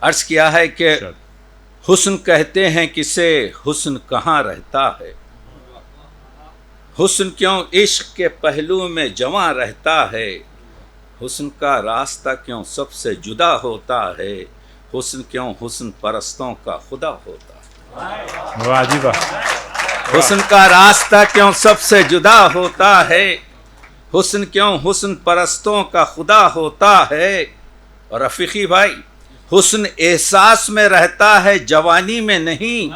عرض کیا ہے کہ حسن کہتے ہیں کسے، حسن کہاں رہتا ہے، حسن کیوں عشق کے پہلو میں جواں رہتا ہے، حسن کا راستہ کیوں سب سے جدا ہوتا ہے، حسن کیوں حسن پرستوں کا خدا ہوتا ہے۔ واہ جی واہ۔ حسن کا راستہ کیوں سب سے جدا ہوتا ہے، حسن کیوں حسن پرستوں کا خدا ہوتا ہے۔ اور رفیقی بھائی، حسن احساس میں رہتا ہے جوانی میں نہیں،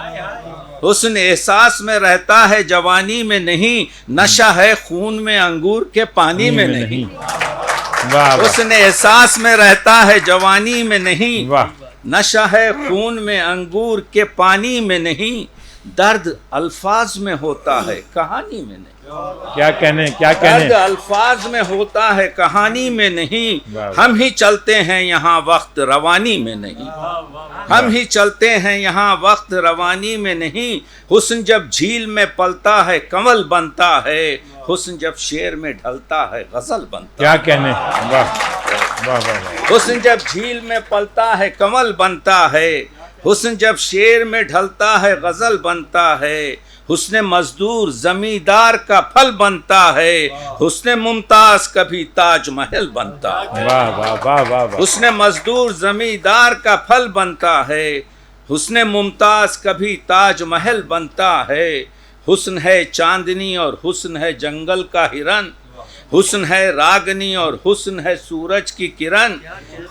حسن احساس میں رہتا ہے جوانی میں نہیں، نشہ ہے خون میں انگور کے پانی میں نہیں۔ حسن احساس میں رہتا ہے جوانی میں نہیں، نشہ ہے خون میں انگور کے پانی میں نہیں، درد الفاظ میں ہوتا ہے کہانی میں نہیں۔ کیا کہنے کیا کہنے، درد الفاظ میں ہوتا ہے کہانی میں نہیں، ہم ہی چلتے ہیں یہاں وقت روانی میں نہیں، ہم ہی چلتے ہیں یہاں وقت روانی میں نہیں۔ حسن جب جھیل میں پلتا ہے کنول بنتا ہے، حسن جب شعر میں ڈھلتا ہے غزل بنتا ہے۔ کیا کہنے، واہ واہ واہ۔ حسن جب جھیل میں پلتا ہے کنول بنتا ہے، حسن جب شعر میں ڈھلتا ہے غزل بنتا ہے، حسن مزدور زمیندار کا پھل بنتا ہے، حسن ممتاز کبھی تاج محل بنتا ہے۔ واہ واہ واہ واہ۔ حسن مزدور زمیندار کا پھل بنتا ہے، حسن ممتاز کبھی تاج محل بنتا ہے۔ حسن ہے چاندنی اور حسن ہے جنگل کا ہرن، حسن ہے راگنی اور حسن ہے سورج کی کرن،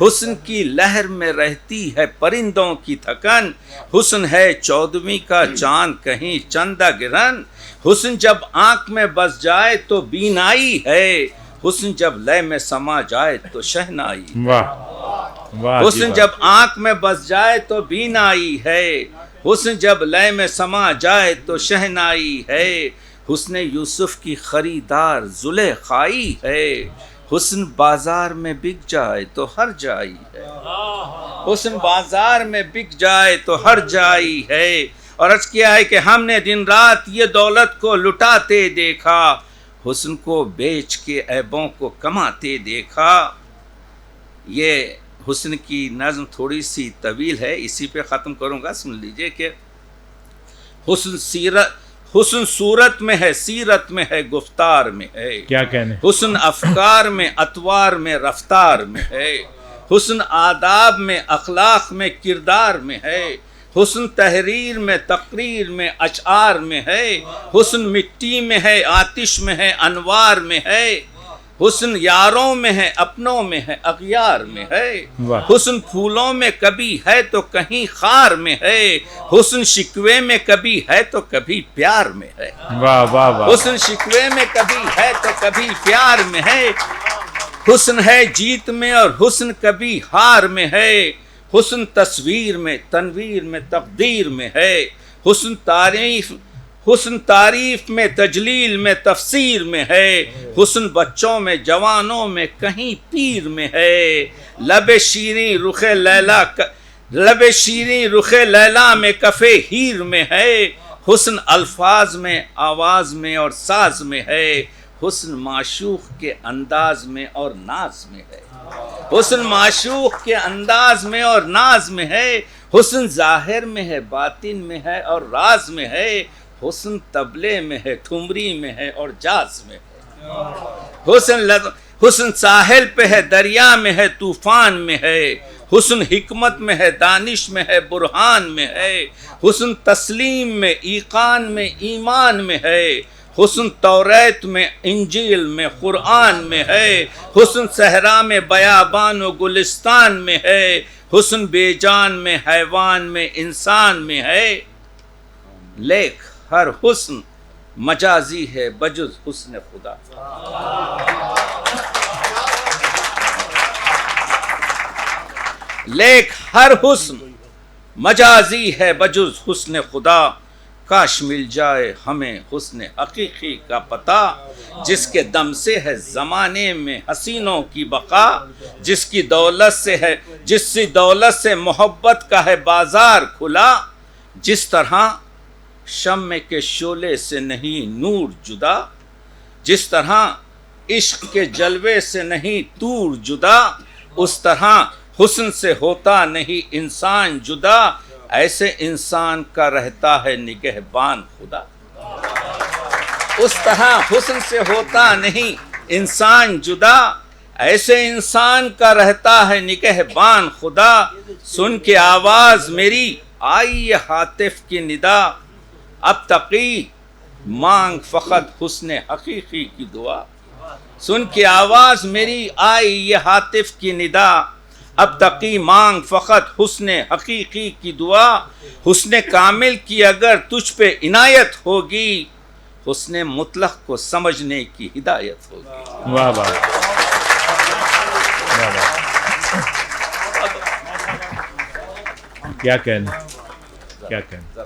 حسن کی لہر میں رہتی ہے پرندوں کی تھکن، حسن ہے چودھویں کا چاند کہیں چندہ گرن، حسن جب آنکھ میں بس جائے تو بینائی ہے، حسن جب لے میں سما جائے تو شہنائی، واہ حسن جب آنکھ میں بس جائے تو بینائی ہے، حسن جب لے میں سما جائے تو شہنائی ہے۔ حسن یوسف کی خریدار زلیخائی ہے، حسن بازار میں بک جائے تو ہر جائی ہے، حسن بازار میں بک جائے تو ہر جائی ہے۔ اور عرض کیا ہے کہ ہم نے دن رات یہ دولت کو لٹاتے دیکھا، حسن کو بیچ کے عیبوں کو کماتے دیکھا۔ یہ حسن کی نظم تھوڑی سی طویل ہے، اسی پہ ختم کروں گا، سن لیجئے کہ حسن صورت میں ہے، سیرت میں ہے، گفتار میں ہے، کیا کہنے، حسن افکار میں، اطوار میں، رفتار میں ہے، حسن آداب میں، اخلاق میں، کردار میں ہے، حسن تحریر میں، تقریر میں، اشعار میں ہے، حسن مٹی میں ہے، آتش میں ہے، انوار میں ہے، حسن یاروں میں ہے، اپنوں میں ہے، اغیار میں ہے، حسن پھولوں میں کبھی ہے تو کہیں خار میں ہے، حسن شکوے میں کبھی ہے تو کبھی پیار میں ہے، واہ واہ واہ۔ حسن شکوے میں کبھی ہے تو کبھی پیار میں ہے، حسن ہے جیت میں اور حسن کبھی ہار میں ہے، حسن تصویر میں، تنویر میں، تقدیر میں ہے، حسن تعریف میں، تجلیل میں، تفسیر میں ہے، حسن بچوں میں، جوانوں میں، کہیں پیر میں ہے، لب شیریں رخ لیلا میں کف ہیر میں ہے، حسن الفاظ میں، آواز میں اور ساز میں ہے، حسن معشوق کے انداز میں اور ناز میں ہے، حسن معشوق کے انداز میں اور ناز میں ہے، حسن ظاہر میں ہے، باطن میں ہے اور راز میں ہے، حسن طبلے میں ہے، ٹھمری میں ہے اور جاز میں ہے، حسن ساحل پہ ہے، دریا میں ہے، طوفان میں ہے، حسن حکمت میں ہے، دانش میں ہے، برہان میں ہے، حسن تسلیم میں، ایقان میں، ایمان میں ہے، حسن توریت میں، انجیل میں، قرآن میں ہے، حسن صحرا میں، بیابان و گلستان میں ہے، حسن بے جان میں، حیوان میں، انسان میں ہے، لیک ہر حسن مجازی ہے بجز حسن خدا، لیک ہر حسن مجازی ہے بجز حسن خدا، کاش مل جائے ہمیں حسن حقیقی کا پتہ، جس کے دم سے ہے زمانے میں حسینوں کی بقا، جس کی دولت سے محبت کا ہے بازار کھلا، جس طرح شمع کے شعلے سے نہیں نور جدا، جس طرح عشق کے جلوے سے نہیں طور جدا، اس طرح حسن سے ہوتا نہیں انسان جدا، ایسے انسان کا رہتا ہے نگہبان خدا۔ اس طرح حسن سے ہوتا نہیں انسان جدا، ایسے انسان کا رہتا ہے نگہبان خدا۔ سن کے آواز میری آئی یہ ہاتف کی ندا، اب تقی مانگ فقط حسن حقیقی کی دعا۔ سن کے آواز میری آئی یہ ہاتف کی ندا، اب تقی مانگ فقط حسن حقیقی کی دعا۔ حسن کامل کی اگر تجھ پہ عنایت ہوگی، حسن مطلق کو سمجھنے کی ہدایت ہوگی۔ واہ واہ واہ واہ، کیا کہنا، کیا کہنا۔